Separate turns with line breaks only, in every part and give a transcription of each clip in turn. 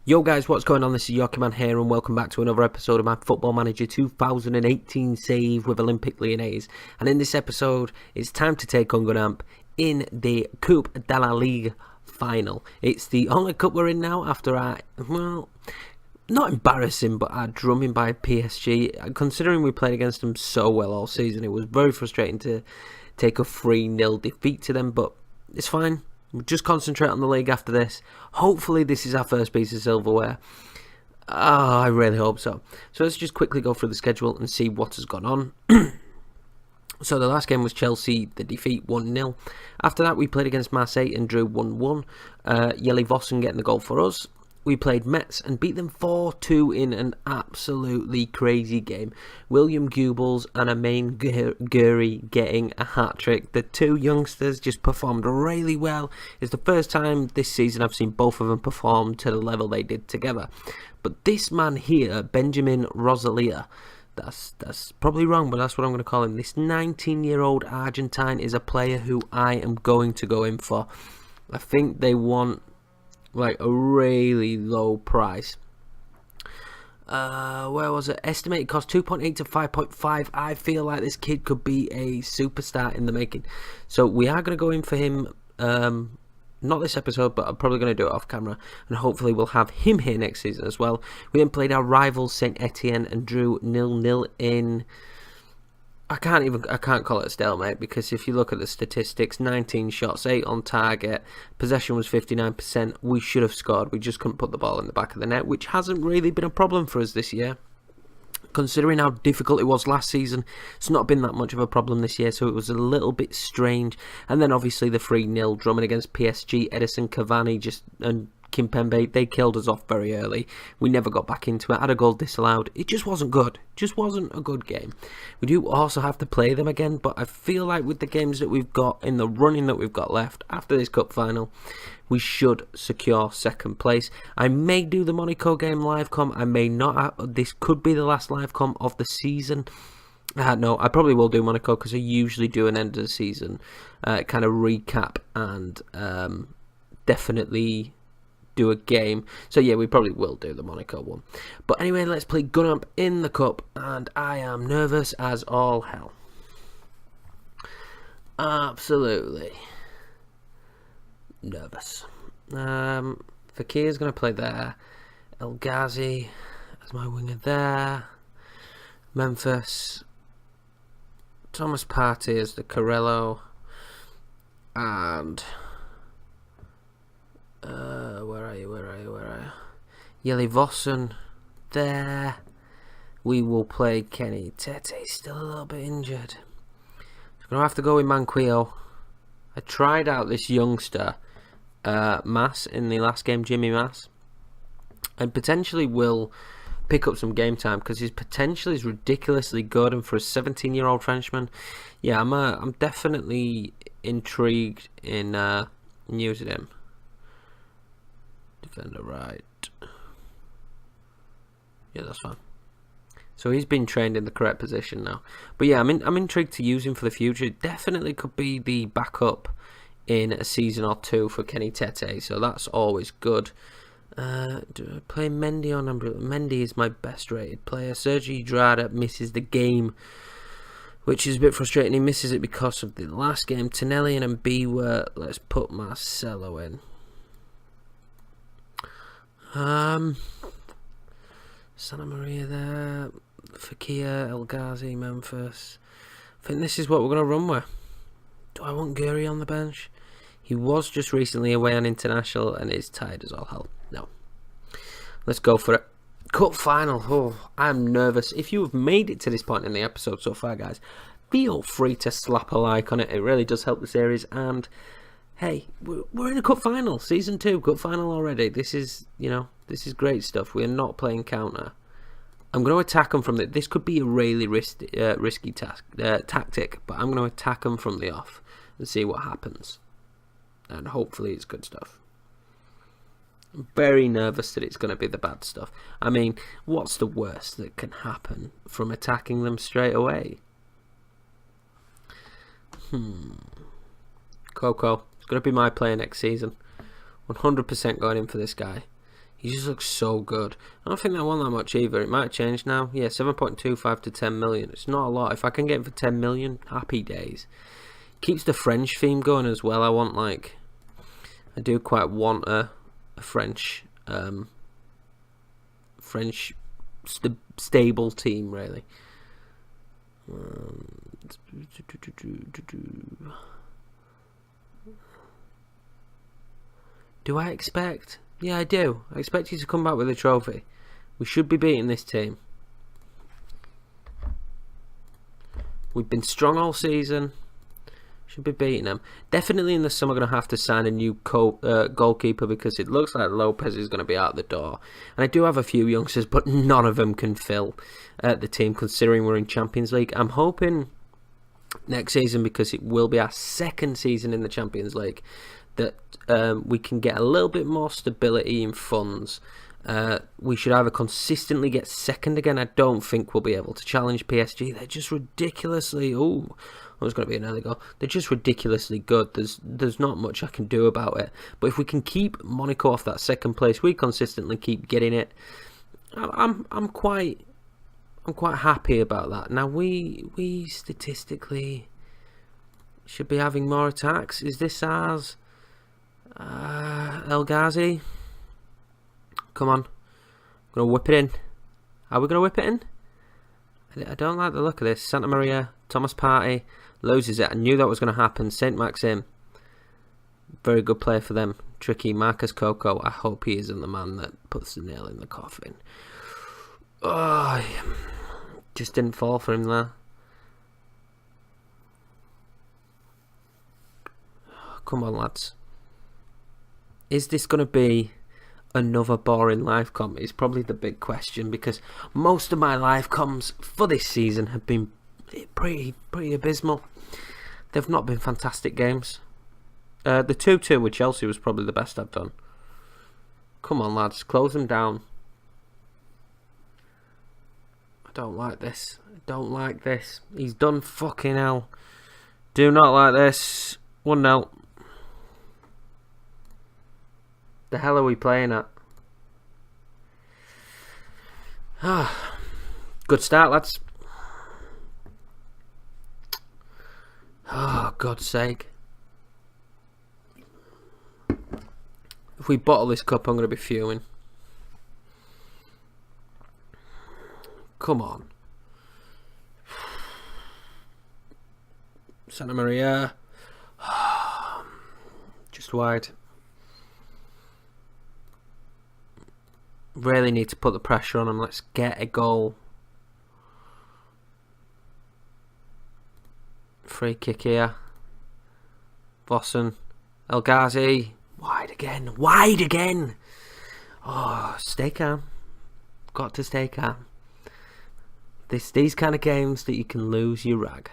Yo guys, what's going on? This is Yokiman here and welcome back to another episode of my Football Manager 2018 save with Olympique Lyonnais. And in this episode, it's time to take on Guingamp in the Coupe de la Ligue final. It's the only cup we're in now after our, well, not embarrassing, but our drumming by PSG. Considering we played against them so well all season, it was very frustrating to take a 3-0 defeat to them, but it's fine. We'll just concentrate on the league after this. Hopefully this is our first piece of silverware. I really hope so. So let's just quickly go through the schedule and see what has gone on. So the last game was Chelsea, the defeat 1-0. After that we played against Marseille and drew 1-1. Yeli Vossen getting the goal for us. We played Metz and beat them 4-2 in an absolutely crazy game. William Goebbels and Amain Gouiri getting a hat-trick. The two youngsters just performed really well. It's the first time this season I've seen both of them perform to the level they did together. But this man here, Benjamin Rosalia, that's probably wrong, but that's what I'm going to call him. This 19-year-old Argentine is a player who I am going to go in for. I think they want like a really low price. Where was it? Estimated cost 2.8 to 5.5. I feel like this kid could be a superstar in the making. So we are going to go in for him. Not this episode, but I'm probably going to do it off camera, and hopefully we'll have him here next season as well. We then played our rivals Saint Etienne and drew 0-0 in. I can't call it a stalemate, because if you look at the statistics, 19 shots, 8 on target, possession was 59%. We should have scored. We just couldn't put the ball in the back of the net, which hasn't really been a problem for us this year. Considering how difficult it was last season, it's not been that much of a problem this year, so it was a little bit strange. And then obviously the 3-0 drumming against PSG, Edison Cavani and Kimpembe, they killed us off very early. We never got back into it. Had a goal disallowed. It just wasn't good. Just wasn't a good game. We do also have to play them again, but I feel like with the games that we've got in the running that we've got left after this cup final, we should secure second place. I may do the Monaco game live com. I may not. This could be the last live com of the season. No, I probably will do Monaco, because I usually do an end of the season kind of recap and definitely do a game. So yeah, we probably will do the Monaco one. But anyway, let's play Guingamp in the cup, and I am nervous as all hell. Absolutely nervous. Fakir's going to play there. El Ghazi as my winger there. Memphis. Thomas Partey as the Carello. And where are you? Yeli Vossen there. We will play Kenny Tete, still a little bit injured. I'm going to have to go with Manquillo. I tried out this youngster, Mass, in the last game, Jimmy Mass, and potentially will pick up some game time, because his potential is ridiculously good, and for a 17-year-old Frenchman, yeah, I'm definitely intrigued in using him. Defender right. Yeah, that's fine. So he's been trained in the correct position now. But yeah, I'm intrigued to use him for the future. It definitely could be the backup in a season or two for Kenny Tete, so that's always good. Do I play Mendy or number? Mendy is my best rated player. Sergio Drada misses the game, which is a bit frustrating. He misses it because of the last game. Tonelli and Mbiwa. Let's put Marcelo in. Santa Maria there. Fakir, El Ghazi, Memphis. I think this is what we're going to run with. Do I want Gouiri on the bench? He was just recently away on international and is tired as all hell. No. Let's go for it. Cup final. Oh, I'm nervous. If you have made it to this point in the episode so far, guys, feel free to slap a like on it. It really does help the series. And hey, we're in a cup final. Season 2, cup final already. This is, this is great stuff. We're not playing counter. I'm going to attack them from the... This could be a really risky tactic, but I'm going to attack them from the off and see what happens. And hopefully it's good stuff. I'm very nervous that it's going to be the bad stuff. I mean, what's the worst that can happen from attacking them straight away? Coco. It's going to be my player next season. 100% going in for this guy. He just looks so good. I don't think they want that much either. It might change now. Yeah, 7.25 to 10 million. It's not a lot. If I can get him for 10 million, happy days. Keeps the French theme going as well. I do quite want a French stable team, really. Do I expect? Yeah, I do. I expect you to come back with a trophy. We should be beating this team. We've been strong all season. Should be beating them. Definitely in the summer going to have to sign a new goalkeeper, because it looks like Lopez is going to be out the door. And I do have a few youngsters, but none of them can fill the team, considering we're in Champions League. I'm hoping next season, because it will be our second season in the Champions League, that we can get a little bit more stability in funds. We should either consistently get second again. I don't think we'll be able to challenge PSG. They're just ridiculously... Oh, it was going to be an early goal. They're just ridiculously good. There's not much I can do about it. But if we can keep Monaco off that second place, we consistently keep getting it. I'm quite happy about that. Now we statistically should be having more attacks. Is this ours? El Ghazi, come on, I'm gonna whip it in. Are we gonna whip it in? I don't like the look of this. Santa Maria, Thomas Partey loses it. I knew that was going to happen. Saint Maxim, very good play for them. Tricky. Marcus Coco, I hope he isn't the man that puts the nail in the coffin. Oh, just didn't fall for him there. Come on, lads. Is this going to be another boring live com? Is probably the big question, because most of my live coms for this season have been pretty abysmal. They've not been fantastic games. The 2-2 with Chelsea was probably the best I've done. Come on, lads, close them down. I don't like this. I don't like this. He's done fucking hell. Do not like this. 1-0. The hell are we playing at? Good start, lads. Oh, God's sake. If we bottle this cup, I'm going to be fuming. Come on. Santa Maria. Just wide. Really need to put the pressure on them. Let's get a goal. Free kick here. Vossen. El Ghazi. Wide again. Wide again. Oh, stay calm. Got to stay calm. These kind of games that you can lose your rag.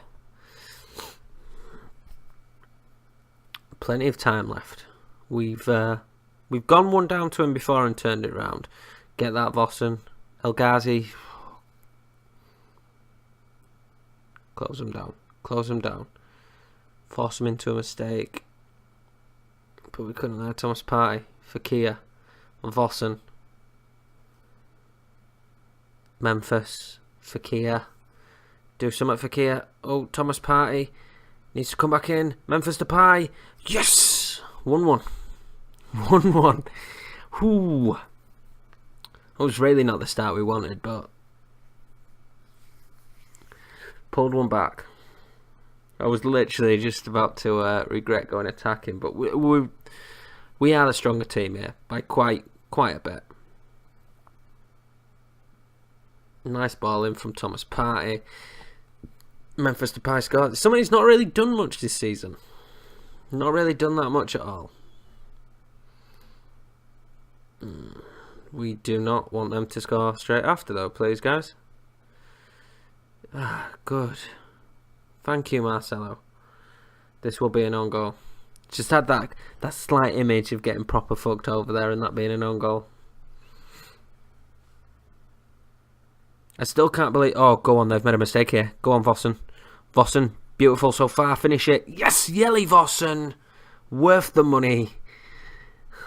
Plenty of time left. We've gone one down to him before and turned it round. Get that, Vossen. El Ghazi. Close him down. Close him down. Force him into a mistake. But we couldn't there. Thomas Partey. Fekir. Vossen. Memphis. Fekir. Do something, Fekir. Oh, Thomas Partey. Needs to come back in. Memphis Depay. Yes! 1-1. 1-1. Whoo. It was really not the start we wanted, but pulled one back. I was literally just about to regret going attacking, but we are the stronger team here by quite a bit. Nice ball in from Thomas Partey. Memphis Depay scored. Somebody who's not really done much this season. Not really done that much at all. We do not want them to score straight after, though, please, guys. Good. Thank you, Marcelo. This will be an own goal. Just had that slight image of getting proper fucked over there and that being an own goal. I still can't believe... Oh, go on, they've made a mistake here. Go on, Vossen. Vossen, beautiful so far. Finish it. Yes, Yelly Vossen. Worth the money.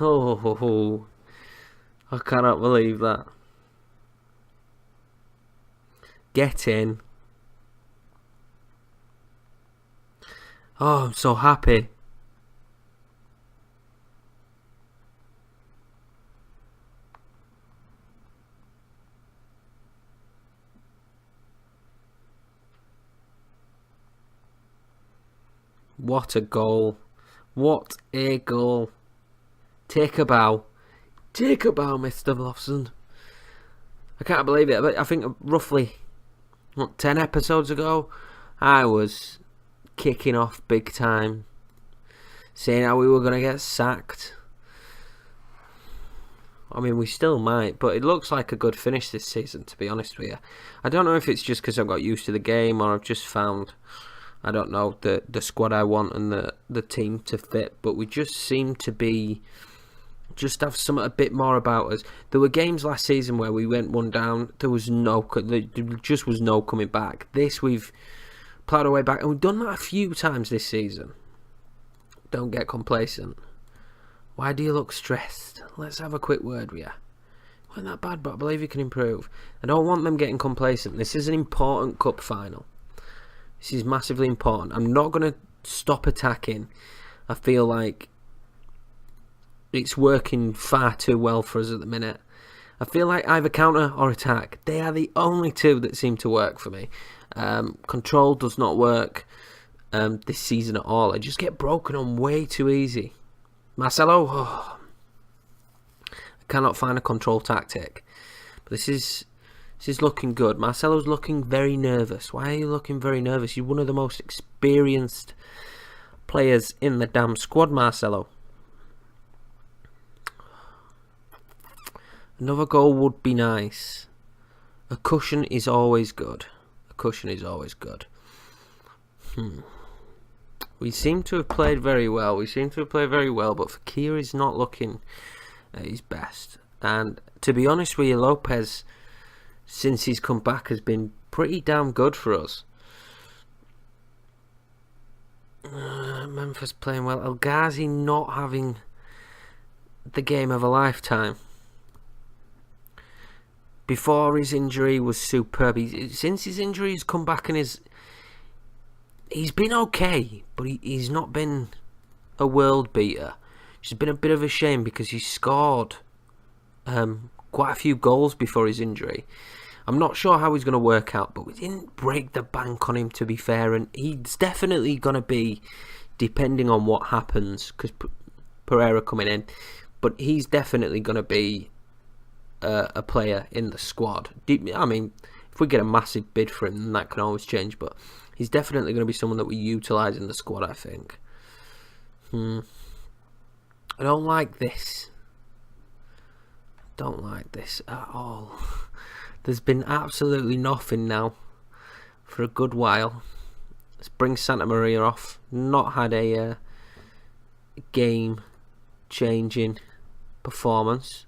Oh. I cannot believe that. Get in. Oh, I'm so happy. What a goal. What a goal. Take a bow. Take a bow, Mr. Vlossen. I can't believe it. I think roughly 10 episodes ago, I was kicking off big time, saying how we were going to get sacked. I mean, we still might, but it looks like a good finish this season, to be honest with you. I don't know if it's just because I've got used to the game, or I've just found, I don't know, the squad I want and the team to fit, but we just seem to be, just have something a bit more about us. There were games last season where we went one down, there just was no coming back. This, we've plowed our way back, and we've done that a few times this season. Don't get complacent. Why do you look stressed? Let's have a quick word with you. Wasn't that bad, but I believe you can improve. I don't want them getting complacent. This is an important cup final. This is massively important. I'm not going to stop attacking. I feel like it's working far too well for us at the minute. I feel like either counter or attack. They are the only two that seem to work for me. Control does not work this season at all. I just get broken on way too easy. Marcelo, I cannot find a control tactic. But this is looking good. Marcelo's looking very nervous. Why are you looking very nervous? You're one of the most experienced players in the damn squad, Marcelo. Another goal would be nice. A cushion is always good. A cushion is always good. We seem to have played very well. But Fekir is not looking at his best. And to be honest with you, Lopez, since he's come back, has been pretty damn good for us. Memphis playing well. El Ghazi not having the game of a lifetime. Before his injury was superb. Since his injury, he's come back and he's been okay, but he's not been a world beater. It's been a bit of a shame because he scored quite a few goals before his injury. I'm not sure how he's going to work out, but we didn't break the bank on him, to be fair, and he's definitely going to be, depending on what happens, because Pereira coming in, but he's definitely going to be a player in the squad. I mean, if we get a massive bid for him, then that can always change, but he's definitely going to be someone that we utilise in the squad, I think. I don't like this. Don't like this at all. There's been absolutely nothing now for a good while. Let's bring Santa Maria off. Not had a game-changing performance.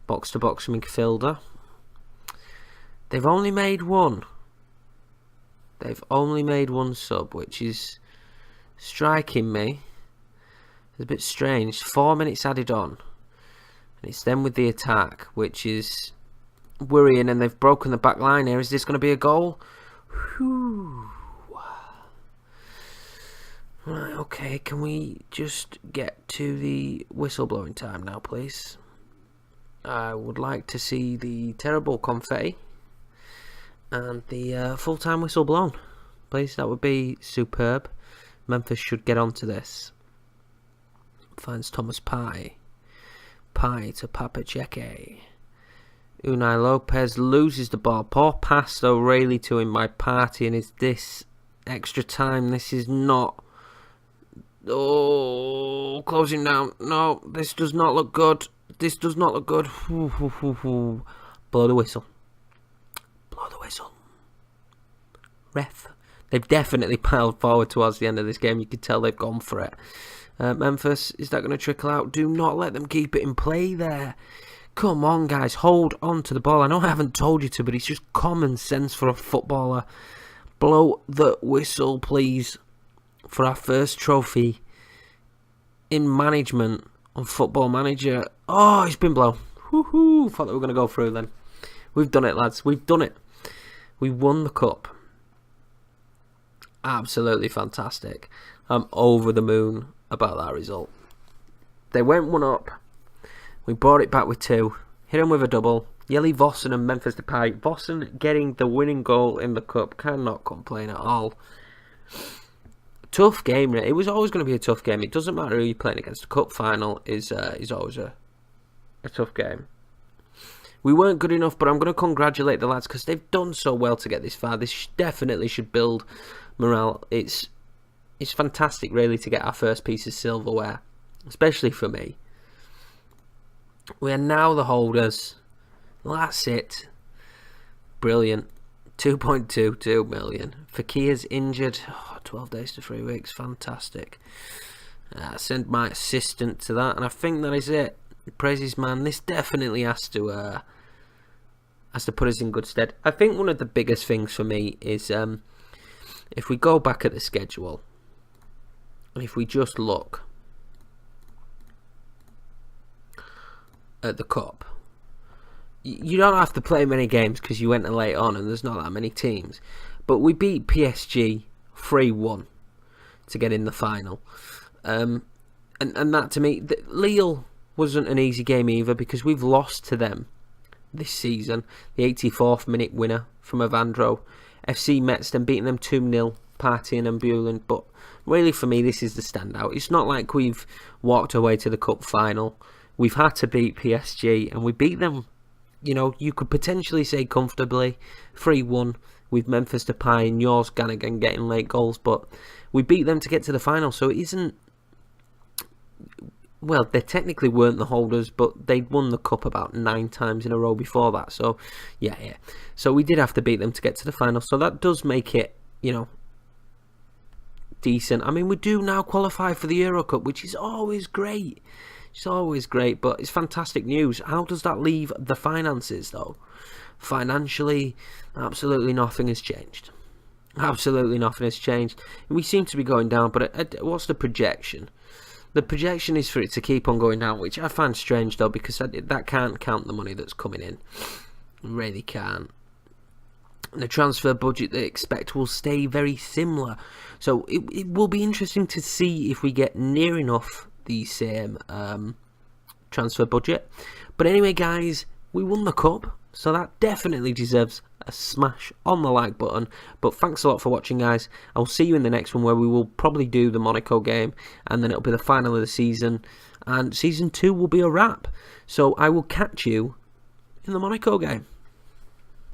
Box-to-box midfielder. They've only made one. They've only made one sub, which is striking me. It's a bit strange. 4 minutes added on. And it's them with the attack, which is worrying, and they've broken the back line here. Is this going to be a goal? Whew. Right, okay, can we just get to the whistle blowing time now, please? I would like to see the terrible confetti and the full-time whistle blown, please. That would be superb. Memphis should get onto this. Finds Thomas Pye. Pye to Papacheque. Unai Lopez loses the ball. Poor pass O'Reilly to him by Partey, and is this extra time? This is not. Oh, closing down. No, this does not look good. This does not look good. Blow the whistle. Blow the whistle. Ref. They've definitely piled forward towards the end of this game. You can tell they've gone for it. Memphis, is that going to trickle out? Do not let them keep it in play there. Come on, guys. Hold on to the ball. I know I haven't told you to, but it's just common sense for a footballer. Blow the whistle, please, for our first trophy in management on Football Manager. Oh, it's been blown. Woohoo! Thought that we were going to go through then. We've done it, lads. We've done it. We won the cup. Absolutely fantastic. I'm over the moon about that result. They went 1 up. We brought it back with 2. Hit them with a double. Yeli Vossen and Memphis Depay. Vossen getting the winning goal in the cup. Cannot complain at all. Tough game. It was always going to be a tough game. It doesn't matter who you're playing against. The cup final is always a tough game. We weren't good enough, but I'm going to congratulate the lads because they've done so well to get this far. This definitely should build morale. It's fantastic, really, to get our first piece of silverware, especially for me. We are now the holders. That's it. Brilliant. 2.22 million. Fakir's injured. 12 days to 3 weeks. Fantastic. I sent my assistant to that, and I think that is it. Praises, man. This definitely has to put us in good stead. I think one of the biggest things for me is if we go back at the schedule, and if we just look at the cup, you don't have to play many games because you went late on and there's not that many teams. But we beat PSG 3-1 to get in the final. And that, to me, Lille wasn't an easy game either because we've lost to them this season. The 84th minute winner from Evandro. FC Metz then beating them 2-0, partying and buelling. But really for me, this is the standout. It's not like we've walked away to the cup final. We've had to beat PSG and we beat them, you could potentially say comfortably, 3-1 with Memphis Depay and yours Guingamp getting late goals, but we beat them to get to the final, so it isn't... Well, they technically weren't the holders, but they'd won the cup about 9 times in a row before that, so yeah. So we did have to beat them to get to the final, so that does make it, decent. I mean, we do now qualify for the Euro Cup, which is always great. It's always great, but it's fantastic news. How does that leave the finances, though? Financially, absolutely nothing has changed. Absolutely nothing has changed. We seem to be going down, but what's the projection? The projection is for it to keep on going down, which I find strange, though, because that can't count the money that's coming in. It really can't. The transfer budget they expect will stay very similar. So it will be interesting to see if we get near enough the same transfer budget. But anyway, guys, we won the cup, so that definitely deserves a smash on the like button. But thanks a lot for watching, guys. I'll see you in the next one, where we will probably do the Monaco game, and then it'll be the final of the season, and season 2 will be a wrap. So I will catch you in the Monaco game.